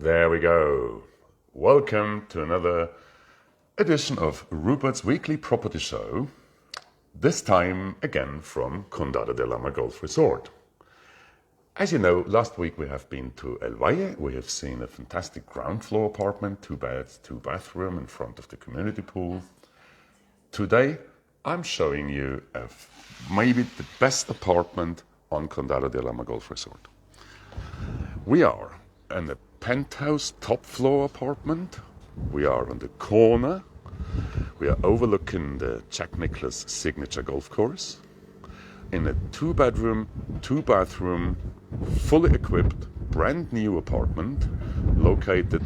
There we go. Welcome to another edition of Rupert's weekly property show, this time again from Condado de Alhama Golf Resort. As you know, last week we have been to El Valle. We have seen a fantastic ground floor apartment, 2 beds, 2 bathrooms in front of the community pool. Today I'm showing you maybe the best apartment on Condado de Alhama Golf Resort. We are in a penthouse top floor apartment. We are on the corner. We are overlooking the Jack Nicklaus signature golf course in a 2-bedroom, 2-bathroom, fully equipped, brand new apartment located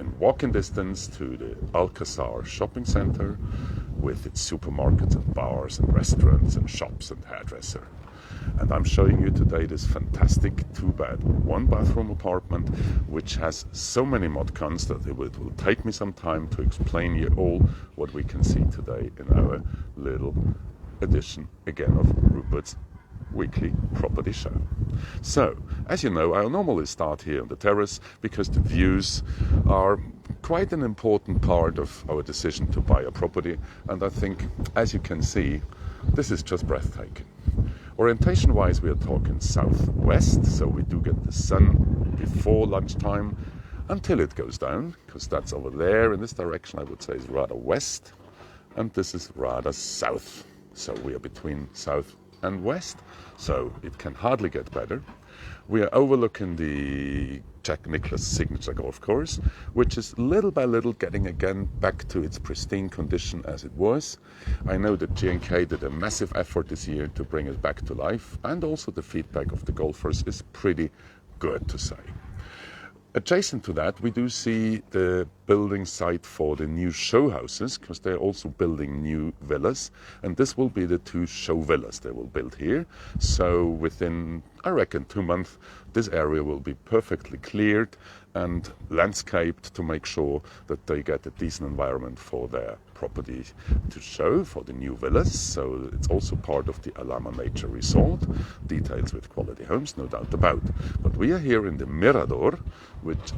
in walking distance to the Alcazar shopping center with its supermarkets and bars and restaurants and shops and hairdresser. And I'm showing you today this fantastic 2-bed, 1-bathroom apartment which has so many mod cons that it will take me some time to explain you all what we can see today in our little edition again of Rupert's weekly property show. So, as you know, I'll normally start here on the terrace because the views are quite an important part of our decision to buy a property, and I think, as you can see, this is just breathtaking. Orientation-wise, we are talking southwest, so we do get the sun before lunchtime until it goes down, because that's over there in this direction, I would say, is rather west, and this is rather south. So we are between south and west, so it can hardly get better. We are overlooking the Jack Nicklaus signature golf course, which is little by little getting again back to its pristine condition as it was. I know that G&K did a massive effort this year to bring it back to life, and also the feedback of the golfers is pretty good, to say. Adjacent to that, we do see the building site for the new show houses, because they're also building new villas, and this will be the 2 show villas they will build here. So within, I reckon, 2 months, this area will be perfectly cleared and landscaped to make sure that they get a decent environment for their property to show for the new villas. So it's also part of the Alhama Nature Resort. Details with Quality Homes, no doubt about. But we are here in the Mirador, which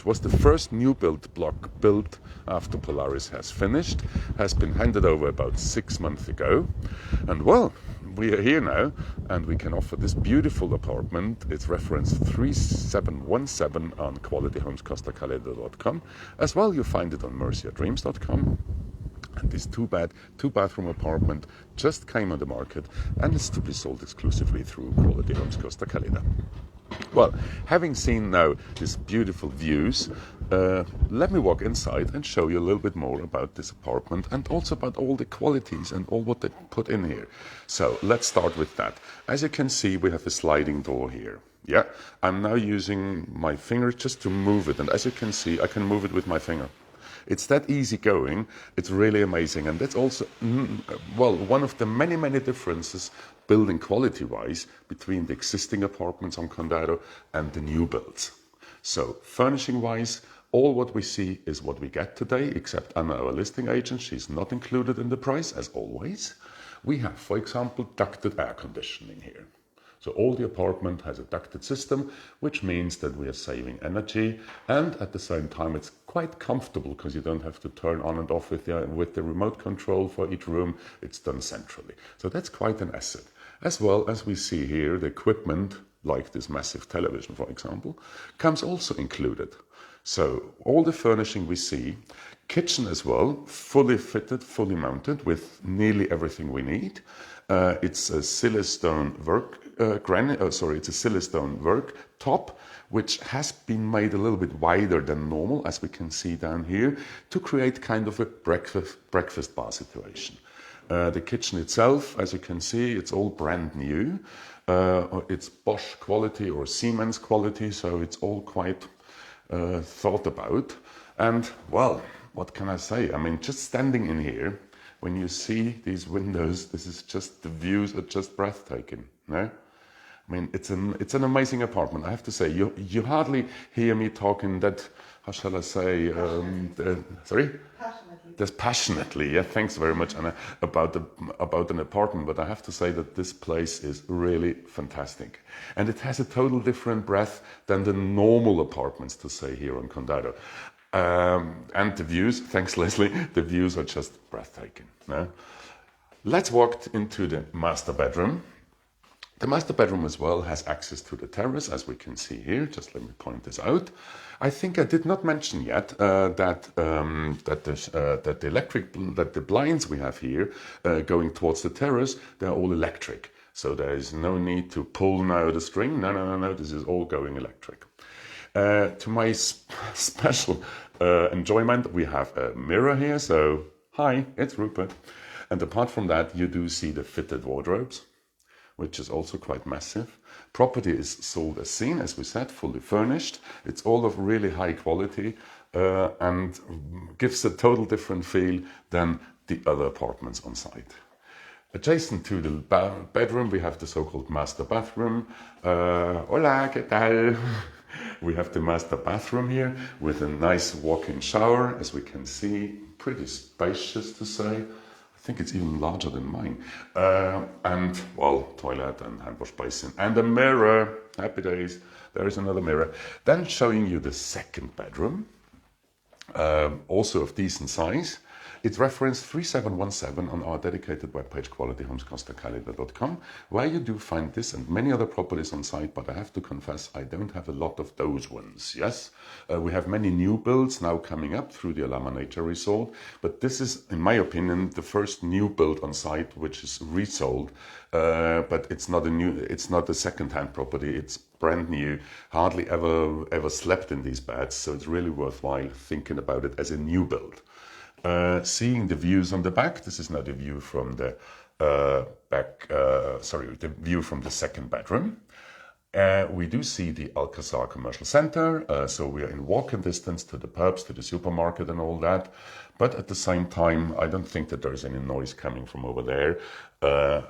was the first new build block built after Polaris has finished, has been handed over about 6 months ago. And well, we are here now, and we can offer this beautiful apartment. It's reference 3717 on qualityhomescostacaleda.com. As well, you find it on murciadreams.com. And this 2-bed, 2-bathroom apartment just came on the market and is to be sold exclusively through Quality Homes Costa Caleda. Well, having seen now these beautiful views, let me walk inside and show you a little bit more about this apartment and also about all the qualities and all what they put in here. So let's start with that. As you can see, we have a sliding door here. Yeah, I'm now using my finger just to move it, and as you can see, I can move it with my finger. It's that easy going. It's really amazing, and that's also, well, one of the many differences building quality-wise between the existing apartments on Condado and the new builds. So furnishing-wise, all what we see is what we get today, except Anna, our listing agent. She's not included in the price, as always. We have, for example, ducted air conditioning here. So all the apartment has a ducted system, which means that we are saving energy, and at the same time it's quite comfortable because you don't have to turn on and off with the remote control for each room. It's done centrally. So that's quite an asset. As well as we see here, the equipment, like this massive television, for example, comes also included. So all the furnishing we see, kitchen as well, fully fitted, fully mounted with nearly everything we need. It's a silestone it's a silestone work top, which has been made a little bit wider than normal, as we can see down here, to create kind of a breakfast bar situation. The kitchen itself, as you can see, it's all brand new. It's Bosch quality or Siemens quality, so it's all quite thought about. And well, what can I say? I mean, just standing in here, when you see these windows, this is just, the views are just breathtaking, no? I mean, it's an amazing apartment. I have to say, you hardly hear me talking that. How shall I say? Sorry. Passionately, yeah. Thanks very much, Anna, about an apartment. But I have to say that this place is really fantastic, and it has a total different breadth than the normal apartments, to say, here on Condado. And the views, thanks Leslie, the views are just breathtaking. No? Let's walk into the master bedroom. The master bedroom as well has access to the terrace, as we can see here. Just let me point this out. I think I did not mention yet that the blinds we have here going towards the terrace, they're all electric. So there is no need to pull now the string. No. This is all going electric. To my special enjoyment, we have a mirror here. So hi, it's Rupert. And apart from that, you do see the fitted wardrobes, which is also quite massive. Property is sold as seen, as we said, fully furnished. It's all of really high quality and gives a total different feel than the other apartments on site. Adjacent to the bedroom, we have the so-called master bathroom. Hola, ¿qué tal? We have the master bathroom here with a nice walk-in shower, as we can see, pretty spacious to say. I think it's even larger than mine. And, well, toilet and hand wash basin and a mirror. Happy days. There is another mirror. Then showing you the second bedroom, also of decent size. It's reference 3717 on our dedicated webpage, qualityhomescostacalida.com, where you do find this and many other properties on site, but I have to confess, I don't have a lot of those ones, yes? We have many new builds now coming up through the Alhama Nature Resort, but this is, in my opinion, the first new build on site, which is resold, but it's not a second-hand property, it's brand new, hardly ever slept in these beds, so it's really worthwhile thinking about it as a new build. Seeing the views on the back, this is now the view from the the view from the second bedroom. We do see the Alcazar Commercial Center, so we are in walking distance to the pubs, to the supermarket and all that. But at the same time, I don't think that there's any noise coming from over there.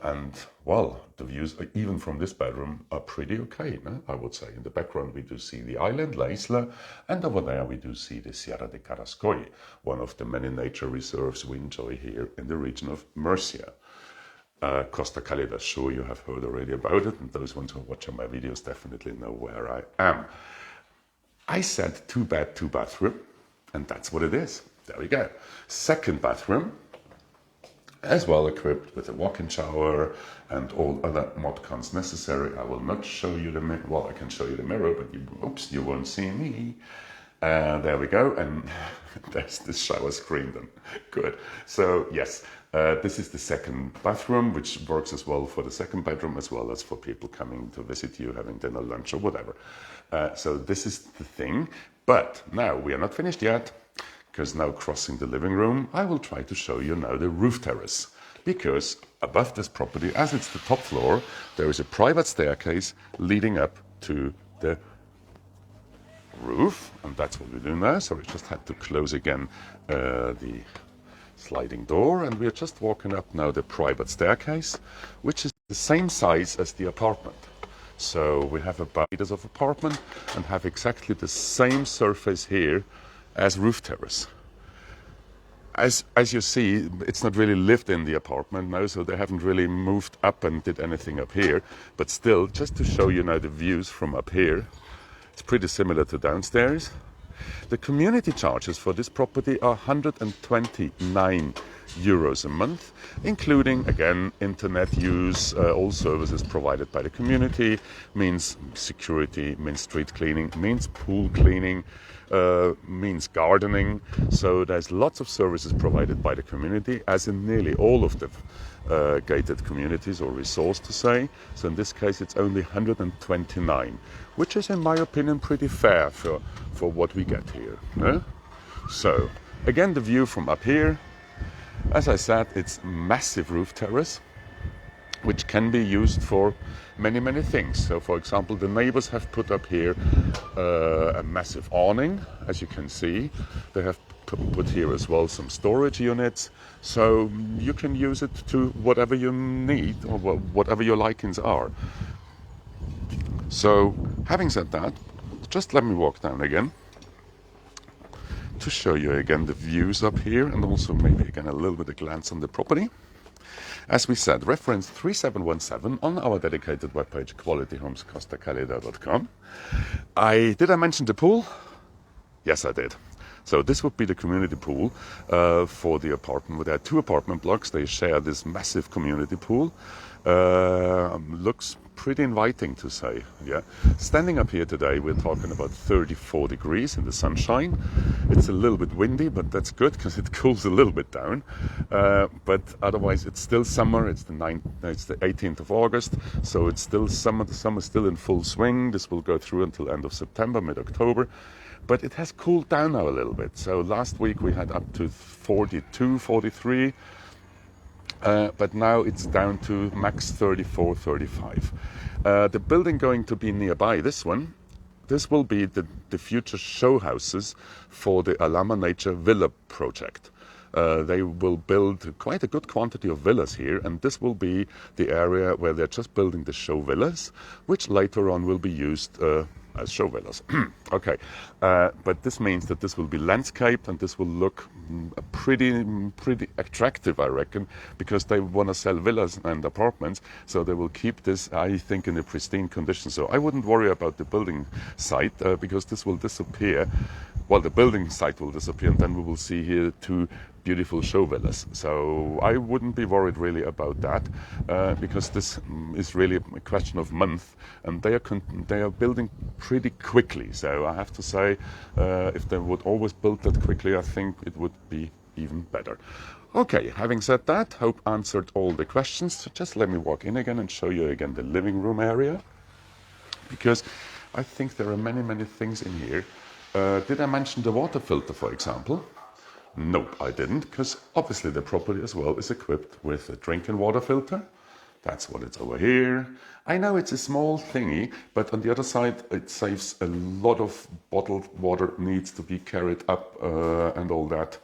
And, well, the views, even from this bedroom, are pretty okay, no? I would say. In the background, we do see the island, La Isla, and over there we do see the Sierra de Carrascoy, one of the many nature reserves we enjoy here in the region of Murcia. Costa Calida, sure you have heard already about it, and those ones who are watching my videos definitely know where I am. I said 2-bed, 2-bathroom, and that's what it is. There we go. Second bathroom, as well equipped with a walk-in shower and all other mod cons necessary. I will not show you the mirror. Well, I can show you the mirror, but you won't see me. There we go, and there's the shower screen then. Good. So yes, this is the second bathroom, which works as well for the second bedroom as well as for people coming to visit you, having dinner, lunch, or whatever. So this is the thing. But now we are not finished yet, because now crossing the living room, I will try to show you now the roof terrace. Because above this property, as it's the top floor, there is a private staircase leading up to the roof, and that's what we're doing now. So we just had to close again the sliding door, and we're just walking up now the private staircase, which is the same size as the apartment. So we have about 8 meters of apartment and have exactly the same surface here as roof terrace. As you see, it's not really lived in the apartment now, so they haven't really moved up and did anything up here. But still, just to show you now the views from up here, it's pretty similar to downstairs. The community charges for this property are 129 euros a month, including, again, internet use, all services provided by the community, means security, means street cleaning, means pool cleaning, means gardening. So there's lots of services provided by the community, as in nearly all of the gated communities or resorts to say. So in this case it's only 129, which is in my opinion pretty fair for what we get here, no? So again, the view from up here, as I said, it's massive roof terrace, which can be used for many things. So for example, the neighbors have put up here a massive awning, as you can see. They have put here as well some storage units, so you can use it to whatever you need or whatever your likings are. So, having said that, just let me walk down again to show you again the views up here, and also maybe again a little bit of glance on the property. As we said, reference 3717 on our dedicated webpage, qualityhomescostacalida.com. Did I mention the pool? Yes, I did. So this would be the community pool for the apartment. There are 2 apartment blocks. They share this massive community pool. Looks pretty inviting, to say. Yeah. Standing up here today, we're talking about 34 degrees in the sunshine. It's a little bit windy, but that's good because it cools a little bit down. But otherwise, it's still summer. It's the 18th of August, so it's still summer. The summer's still in full swing. This will go through until end of September, mid-October. But it has cooled down now a little bit. So last week we had up to 42, 43. But now it's down to max 34, 35. The building going to be nearby, this will be the future show houses for the Alhama Nature Villa project. They will build quite a good quantity of villas here, and this will be the area where they're just building the show villas, which later on will be used as show villas. Okay, but this means that this will be landscaped, and this will look pretty attractive, I reckon, because they want to sell villas and apartments, so they will keep this, I think, in a pristine condition. So I wouldn't worry about the building site because this will disappear. Well, the building site will disappear, and then we will see here 2 beautiful show villas. So I wouldn't be worried really about that because this is really a question of months, and they are building pretty quickly. So I have to say, if they would always build that quickly, I think it would be even better. Okay, having said that, hope answered all the questions. So just let me walk in again and show you again the living room area, because I think there are many things in here. Did I mention the water filter, for example? Nope, I didn't, because obviously the property as well is equipped with a drinking water filter. That's what it's over here. I know it's a small thingy, but on the other side it saves a lot of bottled water needs to be carried up and all that.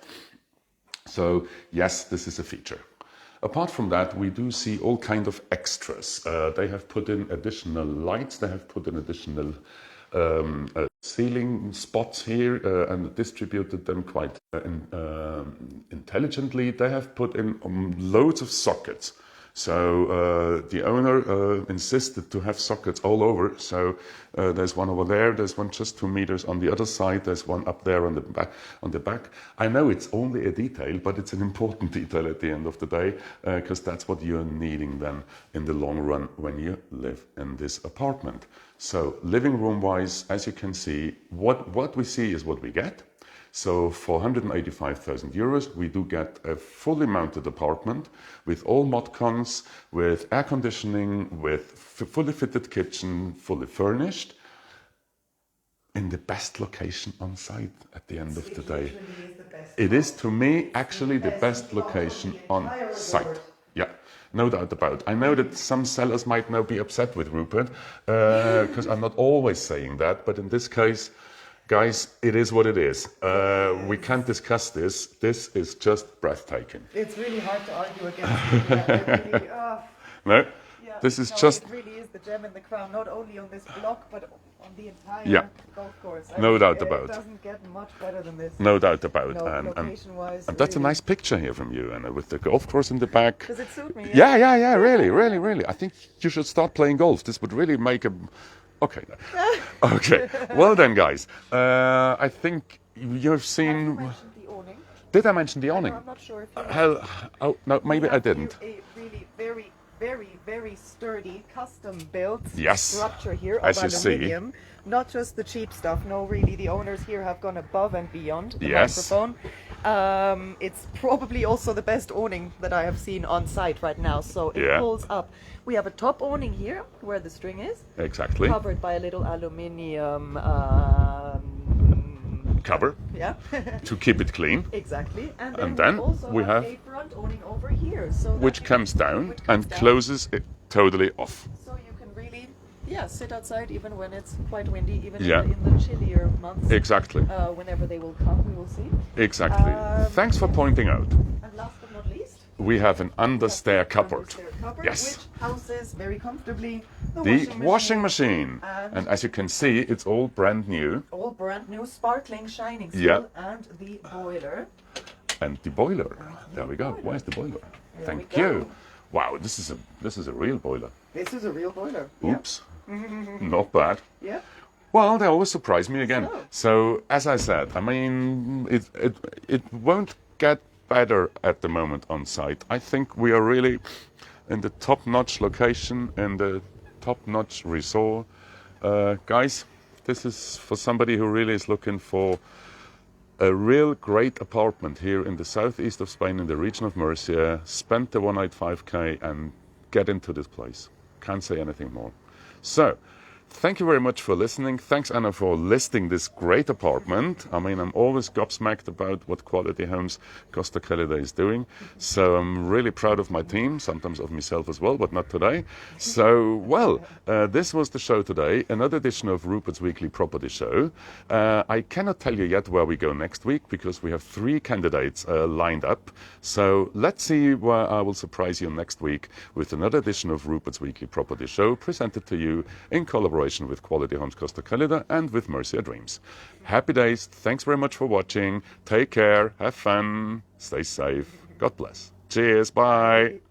So yes, this is a feature. Apart from that, we do see all kind of extras. They have put in additional lights, they have put in additional ceiling spots here and distributed them quite intelligently. They have put in loads of sockets. So the owner insisted to have sockets all over. So there's one over there. There's one just 2 meters on the other side. There's one up there on the back. I know it's only a detail, but it's an important detail at the end of the day because that's what you're needing then in the long run when you live in this apartment. So living room wise, as you can see, what we see is what we get. So for 185,000 euros, we do get a fully mounted apartment with all mod cons, with air conditioning, with fully fitted kitchen, fully furnished, in the best location on site at the end of the day. It is, to me, actually the best location on site. Yeah, no doubt about it. I know that some sellers might now be upset with Rupert, because I'm not always saying that, but in this case, guys, it is what it is. We can't discuss this. This is just breathtaking. It's really hard to argue against it. No, this is just... It really is the gem in the crown, not only on this block, but on the entire golf course. No doubt about it. It doesn't get much better than this. No doubt about it. Location-wise. And that's a nice picture here from you, Anna, with the golf course in the back. Does it suit me? Yeah, really. I think you should start playing golf. This would really make a... Okay. Okay. Well then, guys, I think you've seen... The awning. Did I mention the awning? I'm not sure if you oh, no, maybe I didn't. A really very sturdy, custom-built structure here as of you aluminium. See. Not just the cheap stuff. No, really, the owners here have gone above and beyond the microphone. It's probably also the best awning that I have seen on site right now. So it pulls up. We have a top awning here where the string is. Exactly. Covered by a little aluminium cover. Yeah. To keep it clean. Exactly. And then we have a front awning over here, so which comes down and closes it totally off. So you can really, sit outside even when it's quite windy, even in the chillier months. Exactly. Whenever they will come, we will see. Exactly. Thanks for pointing out. And last but not least, we have an understair cupboard. Yes. Which houses very comfortably the washing machine. And as you can see, it's all brand new. All brand new, sparkling, shining still. And the boiler. And the boiler. There we go. Where's the boiler? Thank you. Wow, this is a real boiler. This is a real boiler. Oops. Not bad. Yeah. Well, they always surprise me again. So as I said, I mean, it won't get better at the moment on site. I think we are really in the top-notch location, in the top-notch resort. Guys, this is for somebody who really is looking for a real great apartment here in the southeast of Spain, in the region of Murcia. Spend the 185k and get into this place. Can't say anything more. So, thank you very much for listening. Thanks, Anna, for listing this great apartment. I mean, I'm always gobsmacked about what Quality Homes Costa Calida is doing. So I'm really proud of my team, sometimes of myself as well, but not today. So, well, this was the show today, another edition of Rupert's Weekly Property Show. I cannot tell you yet where we go next week because we have 3 candidates lined up. So let's see where I will surprise you next week with another edition of Rupert's Weekly Property Show, presented to you in collaboration with Quality Homes Costa Calida and with Murcia Dreams. Happy days. Thanks very much for watching. Take care. Have fun. Stay safe. God bless. Cheers. Bye.